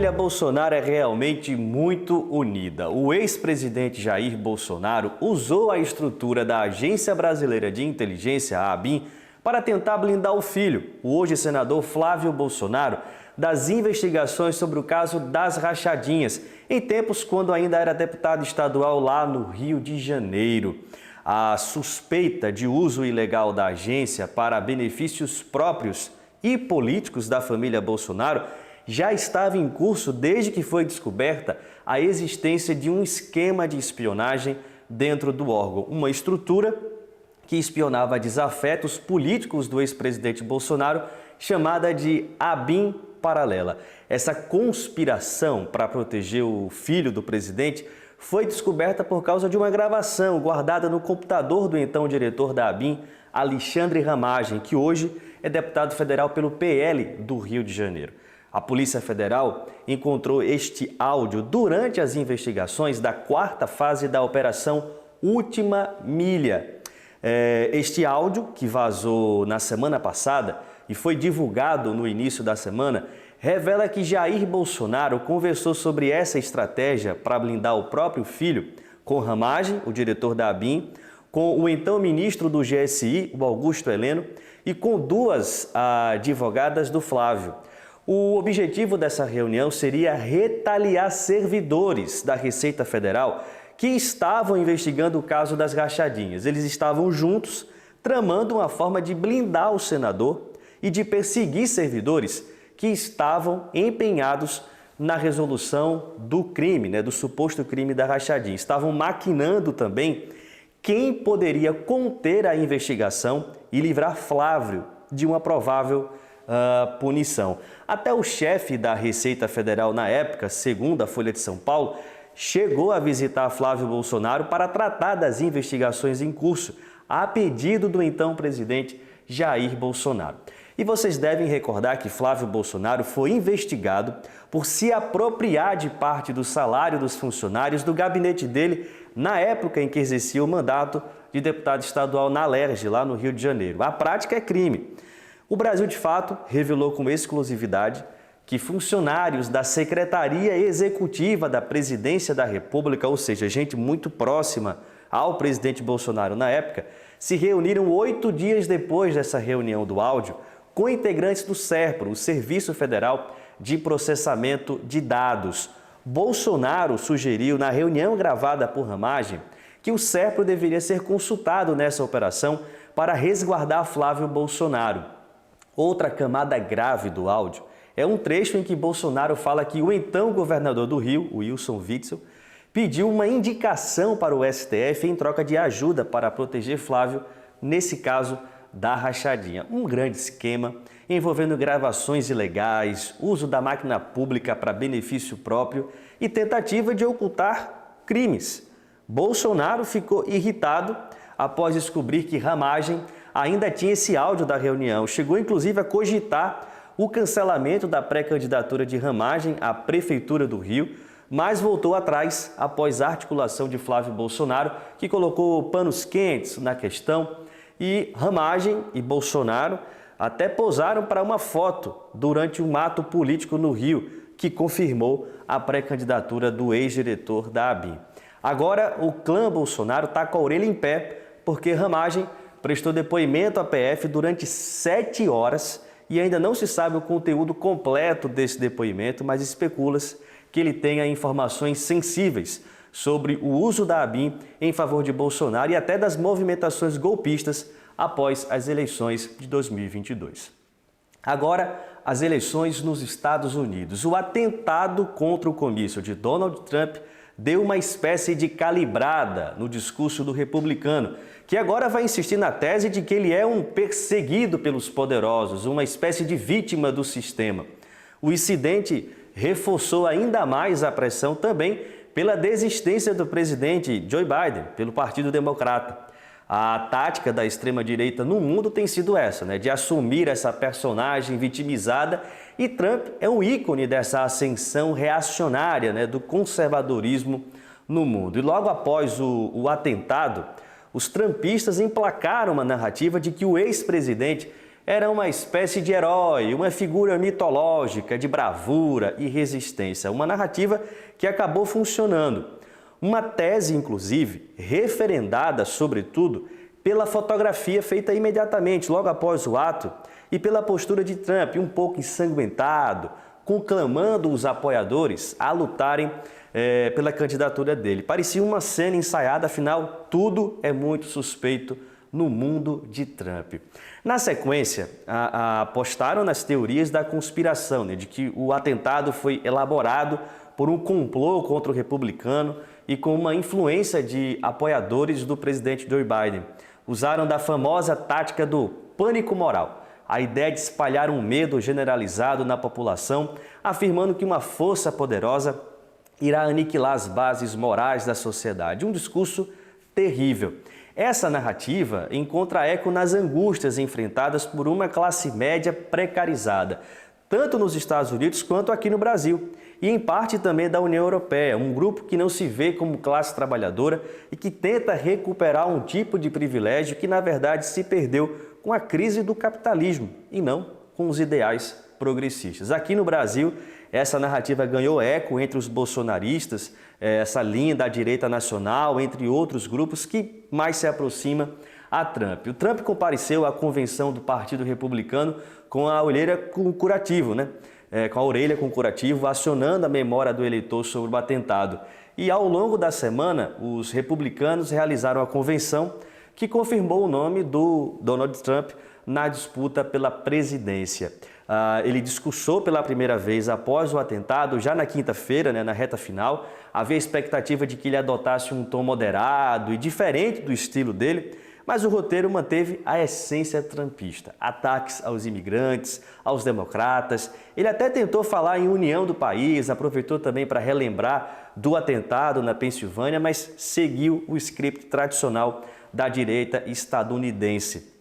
família Bolsonaro é realmente muito unida. O ex-presidente Jair Bolsonaro usou a estrutura da Agência Brasileira de Inteligência, a ABIN, para tentar blindar o filho, o hoje senador Flávio Bolsonaro, das investigações sobre o caso das rachadinhas, em tempos quando ainda era deputado estadual lá no Rio de Janeiro. A suspeita de uso ilegal da agência para benefícios próprios e políticos da família Bolsonaro já estava em curso desde que foi descoberta a existência de um esquema de espionagem dentro do órgão, uma estrutura que espionava desafetos políticos do ex-presidente Bolsonaro, chamada de ABIN paralela. Essa conspiração para proteger o filho do presidente foi descoberta por causa de uma gravação guardada no computador do então diretor da ABIN, Alexandre Ramagem, que hoje é deputado federal pelo PL do Rio de Janeiro. A Polícia Federal encontrou este áudio durante as investigações da quarta fase da Operação Última Milha. Este áudio, que vazou na semana passada e foi divulgado no início da semana, revela que Jair Bolsonaro conversou sobre essa estratégia para blindar o próprio filho com Ramagem, o diretor da ABIN, com o então ministro do GSI, o Augusto Heleno, e com duas advogadas do Flávio. O objetivo dessa reunião seria retaliar servidores da Receita Federal que estavam investigando o caso das rachadinhas. Eles estavam juntos, tramando uma forma de blindar o senador e de perseguir servidores que estavam empenhados na resolução do crime, do suposto crime da rachadinha. Estavam maquinando também quem poderia conter a investigação e livrar Flávio de uma provável punição. Até o chefe da Receita Federal na época, segundo a Folha de São Paulo, chegou a visitar Flávio Bolsonaro para tratar das investigações em curso, a pedido do então presidente Jair Bolsonaro. E vocês devem recordar que Flávio Bolsonaro foi investigado por se apropriar de parte do salário dos funcionários do gabinete dele na época em que exercia o mandato de deputado estadual na Alerj, lá no Rio de Janeiro. A prática é crime. O Brasil, de fato, revelou com exclusividade que funcionários da Secretaria Executiva da Presidência da República, ou seja, gente muito próxima ao presidente Bolsonaro na época, se reuniram 8 dias depois dessa reunião do áudio com integrantes do SERPRO, o Serviço Federal de Processamento de Dados. Bolsonaro sugeriu, na reunião gravada por Ramagem, que o SERPRO deveria ser consultado nessa operação para resguardar Flávio Bolsonaro. Outra camada grave do áudio é um trecho em que Bolsonaro fala que o então governador do Rio, o Wilson Witzel, pediu uma indicação para o STF em troca de ajuda para proteger Flávio, nesse caso da rachadinha. Um grande esquema envolvendo gravações ilegais, uso da máquina pública para benefício próprio e tentativa de ocultar crimes. Bolsonaro ficou irritado após descobrir que Ramagem ainda tinha esse áudio da reunião. Chegou inclusive a cogitar o cancelamento da pré-candidatura de Ramagem à Prefeitura do Rio, mas voltou atrás após a articulação de Flávio Bolsonaro, que colocou panos quentes na questão, e Ramagem e Bolsonaro até posaram para uma foto durante um ato político no Rio, que confirmou a pré-candidatura do ex-diretor da ABIN. Agora, o clã Bolsonaro está com a orelha em pé, porque Ramagem prestou depoimento à PF durante 7 horas e ainda não se sabe o conteúdo completo desse depoimento, mas especula-se que ele tenha informações sensíveis sobre o uso da ABIN em favor de Bolsonaro e até das movimentações golpistas após as eleições de 2022. Agora, as eleições nos Estados Unidos. O atentado contra o comício de Donald Trump deu uma espécie de calibrada no discurso do republicano, que agora vai insistir na tese de que ele é um perseguido pelos poderosos, uma espécie de vítima do sistema. O incidente reforçou ainda mais a pressão também pela desistência do presidente Joe Biden, pelo Partido Democrata. A tática da extrema-direita no mundo tem sido essa, de assumir essa personagem vitimizada, e Trump é um ícone dessa ascensão reacionária, do conservadorismo no mundo. E logo após o atentado, os trumpistas emplacaram uma narrativa de que o ex-presidente era uma espécie de herói, uma figura mitológica de bravura e resistência, uma narrativa que acabou funcionando. Uma tese, inclusive, referendada, sobretudo, pela fotografia feita imediatamente, logo após o ato, e pela postura de Trump, um pouco ensanguentado, conclamando os apoiadores a lutarem pela candidatura dele. Parecia uma cena ensaiada, afinal, tudo é muito suspeito no mundo de Trump. Na sequência, apostaram nas teorias da conspiração, de que o atentado foi elaborado por um complô contra o republicano e com uma influência de apoiadores do presidente Joe Biden. Usaram da famosa tática do pânico moral, a ideia de espalhar um medo generalizado na população, afirmando que uma força poderosa irá aniquilar as bases morais da sociedade. Um discurso terrível. Essa narrativa encontra eco nas angústias enfrentadas por uma classe média precarizada, tanto nos Estados Unidos quanto aqui no Brasil, e em parte também da União Europeia, um grupo que não se vê como classe trabalhadora e que tenta recuperar um tipo de privilégio que, na verdade, se perdeu com a crise do capitalismo e não com os ideais progressistas. Aqui no Brasil, essa narrativa ganhou eco entre os bolsonaristas, essa linha da direita nacional, entre outros grupos que mais se aproxima a Trump. O Trump compareceu à convenção do Partido Republicano com a orelha com curativo, com a orelha com curativo, acionando a memória do eleitor sobre o atentado. E ao longo da semana, os republicanos realizaram a convenção que confirmou o nome do Donald Trump na disputa pela presidência. Ele discursou pela primeira vez após o atentado, já na quinta-feira, na reta final. Havia expectativa de que ele adotasse um tom moderado e diferente do estilo dele, mas o roteiro manteve a essência trumpista. Ataques aos imigrantes, aos democratas. Ele até tentou falar em união do país, aproveitou também para relembrar do atentado na Pensilvânia, mas seguiu o script tradicional da direita estadunidense.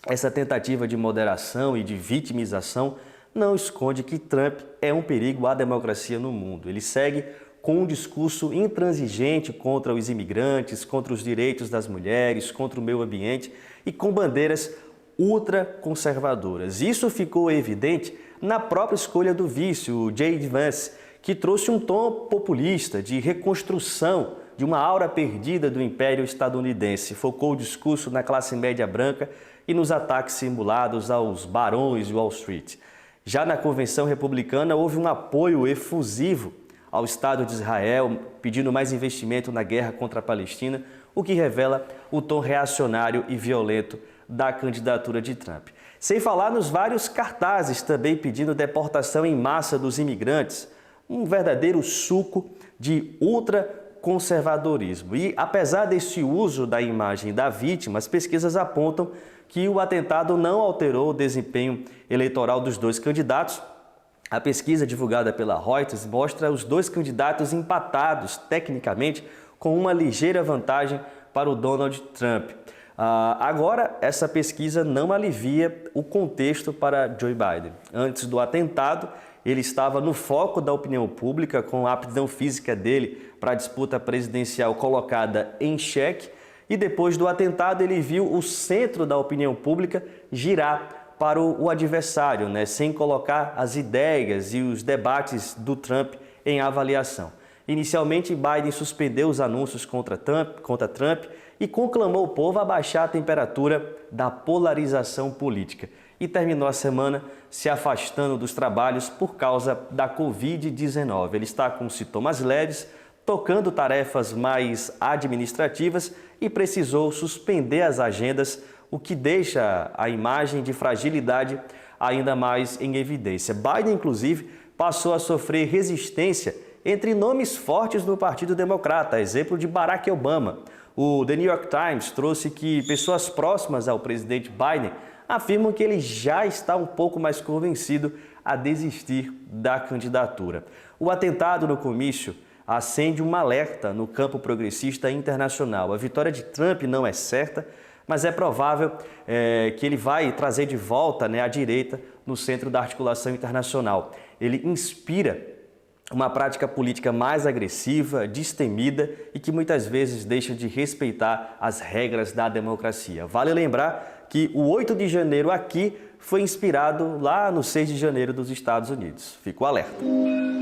Essa tentativa de moderação e de vitimização não esconde que Trump é um perigo à democracia no mundo. Ele segue com um discurso intransigente contra os imigrantes, contra os direitos das mulheres, contra o meio ambiente e com bandeiras ultraconservadoras. Isso ficou evidente na própria escolha do vice, o J.D. Vance, que trouxe um tom populista de reconstrução de uma aura perdida do Império estadunidense. Focou o discurso na classe média branca e nos ataques simulados aos barões de Wall Street. Já na convenção republicana, houve um apoio efusivo ao Estado de Israel, pedindo mais investimento na guerra contra a Palestina, o que revela o tom reacionário e violento da candidatura de Trump. Sem falar nos vários cartazes também pedindo deportação em massa dos imigrantes, um verdadeiro suco de ultraconservadorismo. E apesar desse uso da imagem da vítima, as pesquisas apontam que o atentado não alterou o desempenho eleitoral dos dois candidatos. A pesquisa divulgada pela Reuters mostra os dois candidatos empatados tecnicamente, com uma ligeira vantagem para o Donald Trump. Agora, essa pesquisa não alivia o contexto para Joe Biden. Antes do atentado, ele estava no foco da opinião pública, com a aptidão física dele para a disputa presidencial colocada em xeque. E depois do atentado, ele viu o centro da opinião pública girar para o adversário, sem colocar as ideias e os debates do Trump em avaliação. Inicialmente, Biden suspendeu os anúncios contra Trump e conclamou o povo a baixar a temperatura da polarização política. E terminou a semana se afastando dos trabalhos por causa da Covid-19. Ele está com sintomas leves, tocando tarefas mais administrativas e precisou suspender as agendas, o que deixa a imagem de fragilidade ainda mais em evidência. Biden, inclusive, passou a sofrer resistência entre nomes fortes do Partido Democrata, exemplo de Barack Obama. O The New York Times trouxe que pessoas próximas ao presidente Biden afirmam que ele já está um pouco mais convencido a desistir da candidatura. O atentado no comício acende um alerta no campo progressista internacional. A vitória de Trump não é certa, mas é provável que ele vai trazer de volta a direita no centro da articulação internacional. Ele inspira uma prática política mais agressiva, destemida e que muitas vezes deixa de respeitar as regras da democracia. Vale lembrar que o 8 de janeiro aqui foi inspirado lá no 6 de janeiro dos Estados Unidos. Fica o alerta.